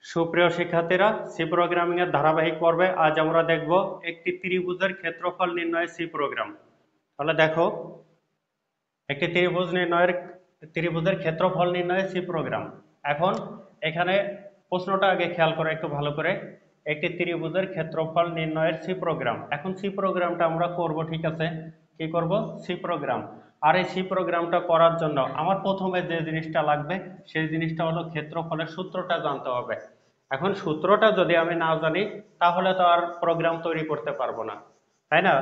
সুপ্রিয় শিক্ষার্থীরা, C programming এর ধারাবাহিক পর্বে আজ আমরা দেখব একটি ত্রিভুজের ক্ষেত্রফল নির্ণয়ের সি প্রোগ্রাম। তাহলে দেখো, একটি ত্রিভুজের ক্ষেত্রফল নির্ণয়ের সি প্রোগ্রাম। এখন এখানে প্রশ্নটা আগে খেয়াল করো একটু ভালো করে। একটি ত্রিভুজের ক্ষেত্রফল নির্ণয়ের সি প্রোগ্রাম। এখন সি প্রোগ্রামটা আমরা করব, ঠিক আছে? কি করব? C program. আর এই সি প্রোগ্রামটা করার জন্য আমার প্রথমে যে জিনিসটা লাগবে সেই জিনিসটা হলো ক্ষেত্রফলের সূত্রটা জানতে হবে। এখন সূত্রটা যদি আমি না জানি তাহলে তো আর প্রোগ্রাম তৈরি করতে পারবো না, তাই না?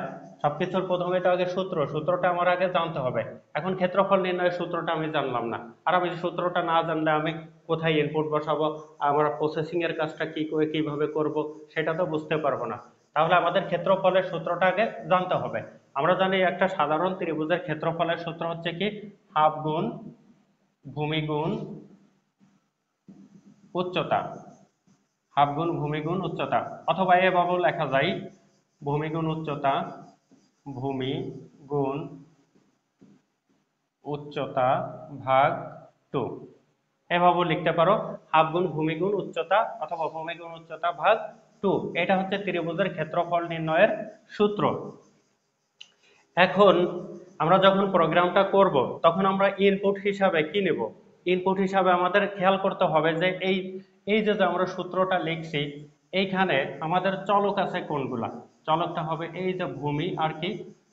সবকিছুর প্রথমে তো আগে সূত্রটা আমার আগে জানতে হবে। এখন ক্ষেত্রফল নির্ণয়ের সূত্রটা আমি জানলাম না, আর আমি সূত্রটা না জানলে আমি কোথায় ইনপুট বসাবো, আমরা প্রসেসিং এর কাজটা কিভাবে করব সেটা তো বুঝতে পারবো না। তাহলে আমাদের ক্ষেত্রফলের সূত্রটা আগে জানতে হবে। আমরা জানি একটা সাধারণ ত্রিভুজের ক্ষেত্রফলের সূত্র হচ্ছে কি, হাফ গুণ ভূমি গুণ উচ্চতা। হাফ গুণ ভূমি গুণ উচ্চতা, অথবা এভাবেও লেখা যায় ভূমি গুণ উচ্চতা, ভূমি গুণ উচ্চতা ভাগ 2। এভাবেও লিখতে পারো, হাফ গুণ ভূমি গুণ উচ্চতা অথবা ভূমি গুণ উচ্চতা ভাগ 2। এটা হচ্ছে ত্রিভুজের ক্ষেত্রফল নির্ণয়ের সূত্র। এখন আমরা যখন প্রোগ্রামটা করব তখন আমরা ইনপুট হিসাবে কি নেব? ইনপুট হিসাবে আমাদের খেয়াল করতে হবে যে এই এই যে আমরা সূত্রটা লিখছি, এইখানে আমাদের চলক আছে কোনগুলা? চলকটা হবে এই যে ভূমি আর কি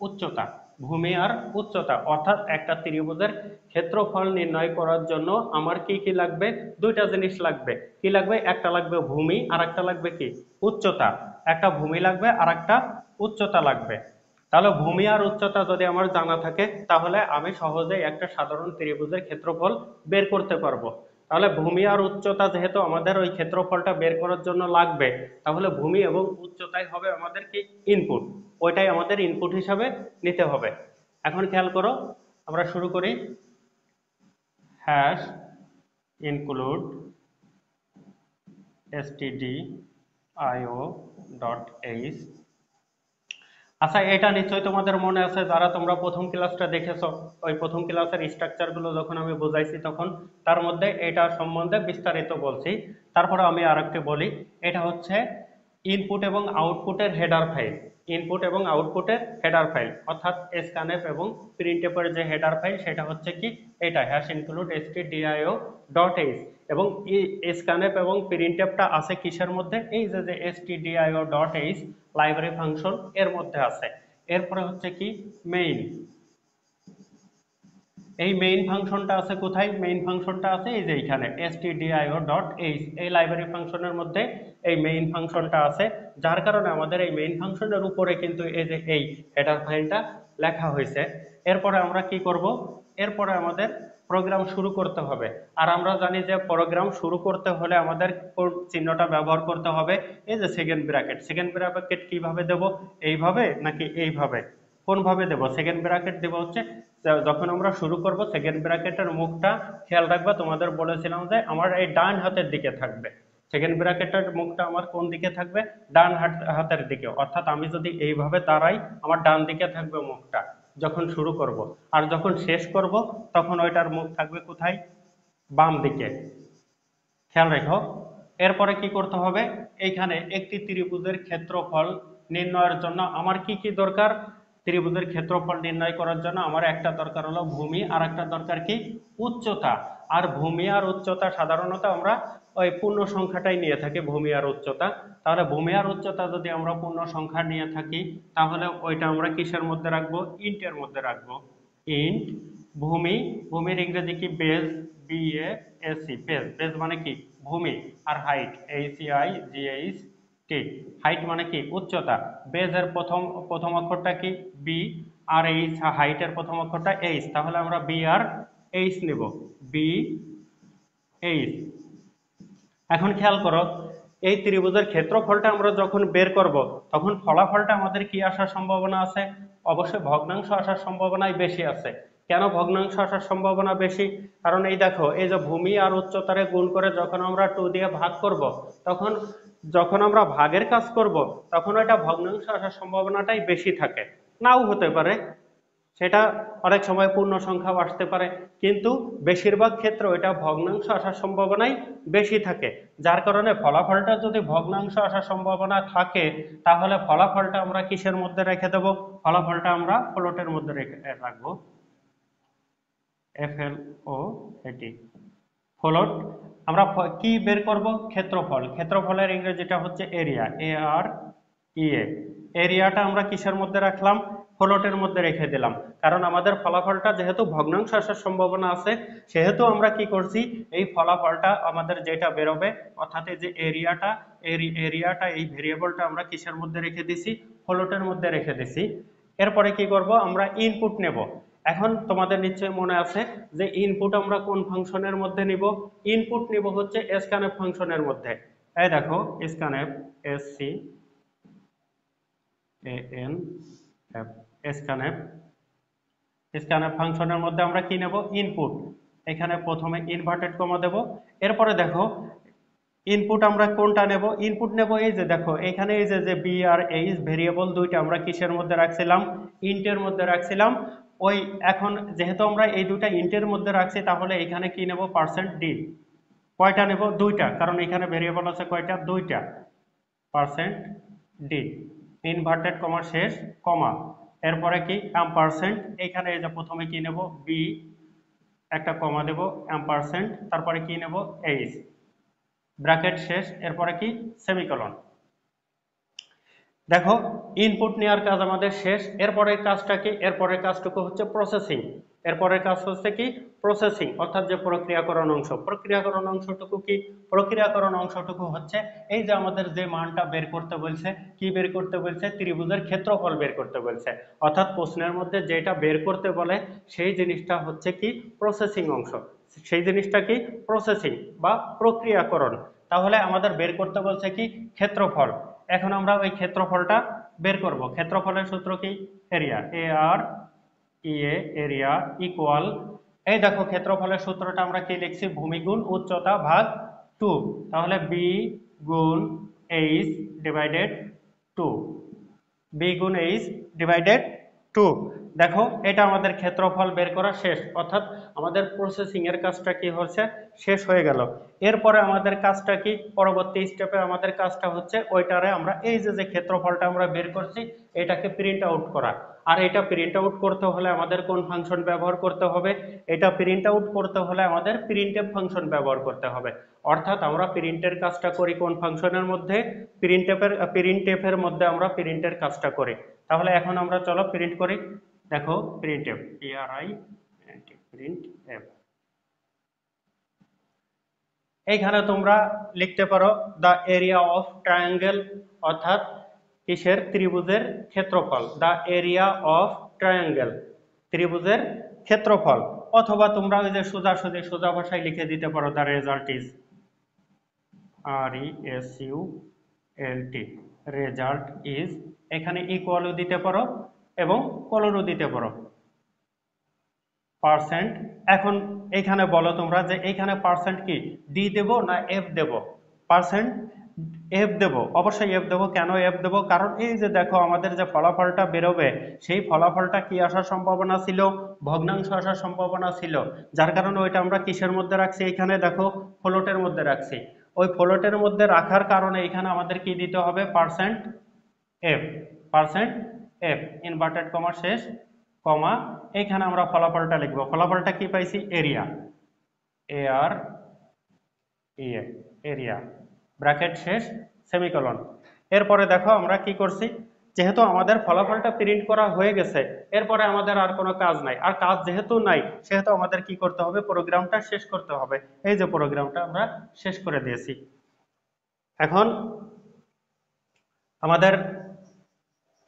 উচ্চতা। ভূমি আর উচ্চতা, অর্থাৎ একটা ত্রিভুজের ক্ষেত্রফল নির্ণয় করার জন্য আমার কি কি লাগবে? দুইটা জিনিস লাগবে। কি লাগবে? একটা লাগবে ভূমি আর একটা লাগবে কি উচ্চতা। একটা ভূমি লাগবে আর একটা উচ্চতা লাগবে। তাহলে ভূমি আর উচ্চতা যদি আমার জানা থাকে তাহলে আমি সহজেই একটা সাধারণ ত্রিভুজের ক্ষেত্রফল বের করতে পারবো। তাহলে ভূমি আর উচ্চতা যেহেতু আমাদের ওই ক্ষেত্রফলটা বের করার জন্য লাগবে, তাহলে ভূমি এবং উচ্চতাই হবে আমাদের কি ইনপুট, ওইটাই আমাদের ইনপুট হিসাবে নিতে হবে। এখন খেয়াল করো, আমরা শুরু করি। Hash include stdio.h। আচ্ছা, এটা নিশ্চয়ই তোমাদের মনে আছে, যারা তোমরা প্রথম ক্লাসটা দেখেছো, ওই প্রথম ক্লাসের স্ট্রাকচার গুলো যখন আমি বোঝাইছি তখন তার মধ্যে এটা সম্বন্ধে বিস্তারিত বলছি। তারপরে আমি আরেকটি বলি, এটা হচ্ছে ইনপুট এবং আউটপুটের হেডার ফাইল। ইনপুট এবং আউটপুটের হেডার ফাইল, অর্থাৎ স্ক্যানএফ এবং প্রিন্টএফের যে হেডার ফাইল সেটা হচ্ছে কি এটা হ্যাশ ইনক্লুড stdio.h। এবং এই স্ক্যানএফ এবং প্রিন্টএফটা আছে কিসের মধ্যে? এই যে stdio.h লাইব্রেরি ফাংশন এর মধ্যে আছে। এরপরে হচ্ছে কি মেইন। এই মেইন ফাংশনটা আছে কোথায়? মেইন ফাংশনটা আছে এই যে এখানে stdio.h, এই লাইব্রেরি ফাংশনের মধ্যে এই মেইন ফাংশনটা আছে, যার কারণে আমাদের এই মেইন ফাংশনের উপরে কিন্তু এই যে এই হেডার ফাইলটা লেখা হয়েছে। এরপরে আমরা কি করব? এরপরে আমাদের প্রোগ্রাম শুরু করতে হবে। আর আমরা জানি যে প্রোগ্রাম শুরু করতে হলে আমাদের কোন চিহ্নটা ব্যবহার করতে হবে? এই যে সেকেন্ড ব্র্যাকেট। সেকেন্ড ব্র্যাকেট কিভাবে দেব? এইভাবে নাকি এইভাবে? কোন ভাবে দেব? সেকেন্ড ব্র্যাকেট দেব হচ্ছে যখন আমরা শুরু করব সেকেন্ড ব্র্যাকেটের মুখটা খেয়াল রাখবা, তোমাদের বলেছিলাম যে আমার এই ডান হাতের দিকে থাকবে। সেকেন্ড ব্র্যাকেটের মুখটা আমার কোন দিকে থাকবে? ডান হাতের দিকে। অর্থাৎ আমি যদি এইভাবে দাঁড়াই আমার ডান দিকে থাকবে মুখটা যখন শুরু করব, আর যখন শেষ করব তখন ওইটার মুখ থাকবে কোথায়? বাম দিকে। খেয়াল রেখো। এরপরে কি করতে হবে? এইখানে একটি ত্রিভুজের ক্ষেত্রফল নির্ণয়ের জন্য আমার কি কি দরকার? ত্রিভুজের ক্ষেত্রফল নির্ণয় করার জন্য আমার একটা দরকার হলো ভূমি, আর একটা দরকার কি উচ্চতা। আর ভূমি আর উচ্চতা সাধারণত আমরা ওই পূর্ণ সংখ্যাটাই নিয়ে থাকি, ভূমি আর উচ্চতা। তাহলে ভূমি আর উচ্চতা যদি আমরা পূর্ণ সংখ্যা নিয়ে থাকি তাহলে ওইটা আমরা কিসের মধ্যে রাখবো? ইন্টের মধ্যে রাখবো। ইন্ট ভূমি, ভূমির ইংরেজি কি? Base, BASE, base. বেজ মানে কি? ভূমি। আর হাইট, HEIGHT, হাইট মানে কি? উচ্চতা। বেজের প্রথম প্রথম অক্ষরটা কি? বি। আর এইচ, হাইটের প্রথম অক্ষরটা এইচ, তাহলে আমরা বি আর এইচ নেব। BH। এখন খেয়াল করো, এই ত্রিভুজের ক্ষেত্রফলটা আমরা যখন বের করব তখন ফলাফলটা আমাদের কি আসার সম্ভাবনা আছে? অবশ্যই ভগ্নাংশ আসার সম্ভাবনাই বেশি আছে। কেন ভগ্নাংশ আসার সম্ভাবনা বেশি? কারণ এই দেখো, এই যে ভূমি আর উচ্চতারে গুণ করে যখন আমরা 2 দিয়ে ভাগ করব তখন যখন আমরা ভাগের কাজ করব তখন ওইটা ভগ্নাংশ আসার সম্ভাবনাটাই বেশি থাকে। নাও হতে পারে, সেটা অনেক সময় পূর্ণ সংখ্যাও আসতে পারে, কিন্তু বেশিরভাগ ক্ষেত্রে এটা ভগ্নাংশ আসার সম্ভাবনাই বেশি থাকে। যার কারণে ফলাফলটা যদি ভগ্নাংশ আসার সম্ভাবনা থাকে, তাহলে ফলাফলটা আমরা কিসের মধ্যে রেখে দেব? ফলাফলটা আমরা ফ্লোটের মধ্যে রাখবো, FLOAT, ফ্লোট। আমরা কি বের করব? ক্ষেত্রফল। ক্ষেত্রফলের ইংরেজিটা হচ্ছে এরিয়া, AREA। এরিয়াটা আমরা কিসের মধ্যে রাখলাম? ফ্লোটের মধ্যে রেখে দিলাম, কারণ আমাদের ফলাফলটা যেহেতু ভগ্নাংশ আসার সম্ভাবনা আছে, সেহেতু আমরা কি করছি, এই ফলাফলটা আমাদের যেটা বেরোবে, অর্থাৎ এই যে এরিয়াটা, এই ভেরিয়েবলটা আমরা কিসের মধ্যে রেখে দিছি? ফ্লোটের মধ্যে রেখে দিছি। এরপরে কি করব? আমরা ইনপুট নেব। এখন তোমাদের নিশ্চয়ই মনে আছে যে ইনপুট আমরা কোন ফাংশনের মধ্যে নিব? ইনপুট নিব হচ্ছে scanf ফাংশনের মধ্যে। এই দেখো, scanf, scanf ফাংশনের মধ্যে আমরা কি নেব? ইনপুট। এখানে প্রথমে ইনভার্টেড কমা দেব। এরপরে দেখো ইনপুট আমরা কোনটা নেব? ইনপুট নেব এই যে দেখো এখানে এই যে বি আর এইচ ভেরিয়েবল দুইটা আমরা কিসের মধ্যে রাখছিলাম? ইন্টের মধ্যে রাখছিলাম। ওই এখন যেহেতু আমরা এই দুইটা ইন্টের মধ্যে রাখছি, তাহলে এখানে কি নেব? %d। কয়টা নেব? দুইটা, কারণ এখানে ভেরিয়েবল আছে কয়টা? দুইটা। %d, ইনভার্টেড কমা শেষ, কমা, এরপরে কি? অ্যাম্পারস্যান্ড। এখানে এই যে প্রথমে কি নেব? বি, একটা কমা দেব, অ্যাম্পারস্যান্ড, তারপরে কি নেব? এইচ, ব্র্যাকেট শেষ, এরপরে কি? সেমিকোলন। দেখো ইনপুট নেওয়ার কাজ আমাদের শেষ। এরপরের কাজটা কি? এরপরের কাজটুকু হচ্ছে প্রসেসিং। এরপরের কাজ হচ্ছে কি? প্রসেসিং, অর্থাৎ যে প্রক্রিয়াকরণ অংশ। প্রক্রিয়াকরণ অংশটুকু কি? প্রক্রিয়াকরণ অংশটুকু হচ্ছে এই যে আমাদের যে মানটা বের করতে বলছে, কি বের করতে বলছে? ত্রিভুজের ক্ষেত্রফল বের করতে বলছে। অর্থাৎ প্রশ্নের মধ্যে যেটা বের করতে বলে সেই জিনিসটা হচ্ছে কি? প্রসেসিং অংশ। সেই জিনিসটা কি? প্রসেসিং বা প্রক্রিয়াকরণ। তাহলে আমাদের বের করতে বলছে কি? ক্ষেত্রফল। এখন আমরা ওই ক্ষেত্রফলটা বের করব। ক্ষেত্রফলের সূত্র কি? এরিয়া, AREA, এরিয়া ইকুয়াল, এই দেখো ক্ষেত্রফলের সূত্রটা আমরা কি লিখছি? ভূমি গুণ উচ্চতা ভাগ 2। তাহলে B গুণ H ডিভাইডেড 2, B গুণ H ডিভাইডেড 2। দেখো এটা আমাদের ক্ষেত্রফল বের করা শেষ, অর্থাৎ আমাদের প্রসেসিং এর কাজটা কি হচ্ছে? শেষ হয়ে গেল। এরপরে আমাদের কাজটা কি? পরবর্তী স্টেপে আমাদের কাজটা হচ্ছে ওইটারে আমরা এই যে ক্ষেত্রফলটা আমরা বের করছি এটাকে প্রিন্ট আউট করা। আর এটা প্রিন্ট আউট করতে হলে আমাদের কোন ফাংশন ব্যবহার করতে হবে? এটা প্রিন্ট আউট করতে হলে আমাদের প্রিন্টএফ ফাংশন ব্যবহার করতে হবে। অর্থাৎ আমরা প্রিন্টের কাজটা করি কোন ফাংশনের মধ্যে? প্রিন্টএফের মধ্যে আমরা প্রিন্টের কাজটা করি। তাহলে এখন আমরা চলো প্রিন্ট করি। দেখো প্রিন্টএফ, প্রিন্টএফ, এইখানে তোমরা লিখতে পারো দ্য এরিয়া অফ ট্রায়াঙ্গেল, অর্থাৎ কিসের? ত্রিভুজের ক্ষেত্রফল। দ্য এরিয়া অফ ট্রায়াঙ্গেল, ত্রিভুজের ক্ষেত্রফল। অথবা তোমরা ওই যে সোজা ভাষায় লিখে দিতে পারো the result is, RESULT, result is. এখানে ইকুয়ালও দিতে পারো এবং কলনও দিতে পারো, পার্সেন্ট। এখন এইখানে বলো তোমরা যে এইখানে পার্সেন্ট কি ডি দেব না এফ দেব? পার্সেন্ট এফ দেব, অবশ্যই এফ দেব। কেন এফ দেব? কারণ এই যে দেখো আমাদের যে ফলাফলটা বেরোবে সেই ফলাফলটা কি আসার সম্ভাবনা ছিল? ভগ্নাংশ আসার সম্ভাবনা ছিল। যার কারণে ওইটা আমরা কিসের মধ্যে রাখছি? এখানে দেখো ফ্লোটের মধ্যে রাখছি। ওই ফ্লোটের মধ্যে রাখার কারণে এখানে আমাদের কি দিতে হবে? Percent F, percent F, inverted comma শেষ, কমা, এইখানে আমরা ফলাফলটা লিখবো। ফলাফলটা কি পাইছি? এরিয়া, AREA, এরিয়া, ব্র্যাকেট শেষ, সেমিকোলন। এরপরে দেখো আমরা কি করছি? যেহেতু আমাদের ফলাফলটা প্রিন্ট করা হয়ে গেছে, এরপরে আমাদের আর কোনো কাজ নাই। আর কাজ যেহেতু নাই, সেহেতু আমাদের কি করতে হবে? প্রোগ্রামটা শেষ করতে হবে। এই যে প্রোগ্রামটা আমরা শেষ করে দিয়েছি। এখন আমাদের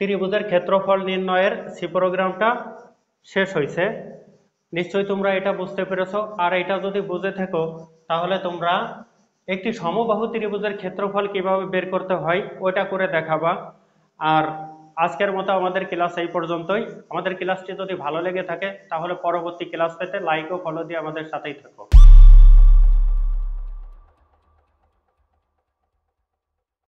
ত্রিভুজের ক্ষেত্রফল নির্ণয়ের সি প্রোগ্রামটা শেষ হয়েছে। নিশ্চয়ই তোমরা এটা বুঝতে পেরেছো। আর এটা যদি বুঝে থাকো তাহলে তোমরা একটি সমবাহু ত্রিভুজের ক্ষেত্রফল কিভাবে বের করতে হয় ওটা করে দেখাবা। আর আজকের মতো আমাদের ক্লাস এই পর্যন্তই। আমাদের ক্লাসটি যদি ভালো লেগে থাকে তাহলে পরবর্তী ক্লাস পেতে লাইক ও ফলো দিয়ে আমাদের সাথেই থাকো।